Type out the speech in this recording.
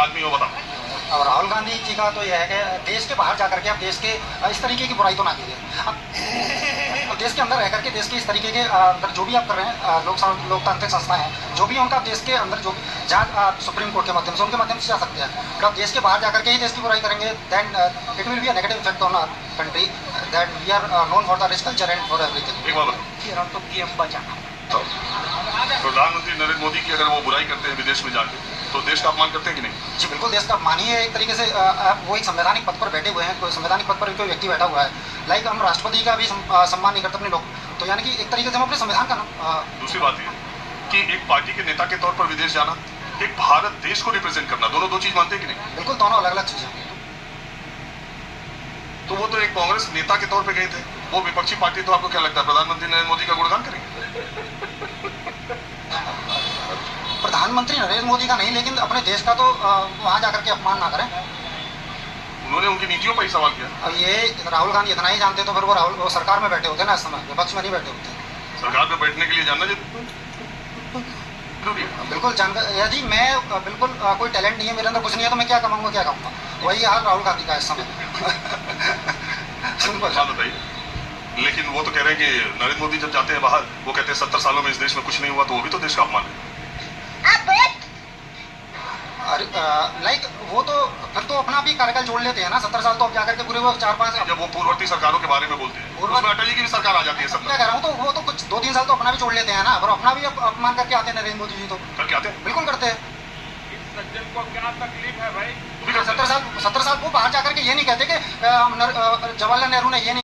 आदमी हो, बताओ। और राहुल गांधी जी का तो यह है कि देश के बाहर जाकर के आप देश के इस तरीके की बुराई तो ना कीजिए। अब देश के अंदर रह करके देश के इस तरीके के अंदर जो भी आप कर रहे हैं, लोकतांत्रिक संस्थाएं हैं जो भी उनका देश के अंदर जो जहाँ सुप्रीम कोर्ट के माध्यम से उनके माध्यम से जा सकते हैं, बट आप देश के बाहर जाकर के ही देश की बुराई करेंगे, then it will be a negative effect on our country, that we are known for the rich culture and for everything. एक बात तो पीएम बचाना, प्रधानमंत्री नरेंद्र मोदी की अगर वो बुराई करते हैं विदेश में जाके, तो देश का अपमान करते हैं कि नहीं? जी बिल्कुल, देश का अपमान ही है एक तरीके से। वो एक संवैधानिक पद पर बैठे हुए हैं, कोई संवैधानिक पद पर कोई व्यक्ति बैठा हुआ है, लाइक हम राष्ट्रपति का भी सम्मान नहीं करते अपने लोग, तो यानी कि एक तरीके से हम अपने संविधान का दूसरी बात ये कि एक पार्टी के नेता के तौर पर विदेश जाना, एक भारत देश को रिप्रेजेंट करना, दोनों दो चीज मानते हैं कि नहीं? बिल्कुल, दोनों अलग अलग चीजें हैं। तो वो तो एक कांग्रेस नेता के तौर पे गए थे, वो विपक्षी पार्टी, तो आपको क्या लगता है प्रधानमंत्री नरेंद्र मोदी का गुणगान करेंगे? प्रधानमंत्री नरेंद्र मोदी का नहीं, लेकिन अपने देश का तो वहां जाकर के अपमान ना करें। उन्होंने उनकी नीतियों पर ही सवाल किया। अब ये राहुल गांधी इतना ही जानते तो फिर वो सरकार में बैठे होते ना, इस समय विपक्ष में नहीं बैठे होते। सरकार में बैठने के लिए जानना जरूरी है। बिल्कुल जानकर, यदि मैं बिल्कुल कोई टैलेंट नहीं है मेरे अंदर, कुछ नहीं है, तो मैं क्या कमाऊंगा, क्या करूंगा? वही हाल राहुल गांधी का इस समय। सिंपल बात बताइए। लेकिन वो तो कह रहे हैं कि नरेंद्र मोदी जब जाते हैं बाहर, वो कहते हैं 70 सालों में इस देश में कुछ नहीं हुआ, तो वो भी तो देश का अपमान है। लाइक वो तो फिर तो अपना भी कार्यकाल जोड़ लेते हैं ना, 70 साल तो अब जाकर के पूरे वो 4-5। जब वो पूर्ववर्ती सरकारों के बारे में बोलते हैं, उसमें अटल जी की भी सरकार आ जाती है। सब क्या कह रहा हूँ, तो वो तो कुछ 2-3 साल तो अपना भी जोड़ लेते हैं ना, और अपना भी अपमान करके आते हैं नरेंद्र मोदी जी, तो करके आते हैं। बिल्कुल करते हैं। सज्जन को क्या तकलीफ है भाई? 70 साल वो बाहर जाकर के ये नहीं कहते कि जवाहरलाल नेहरू ने ये नहीं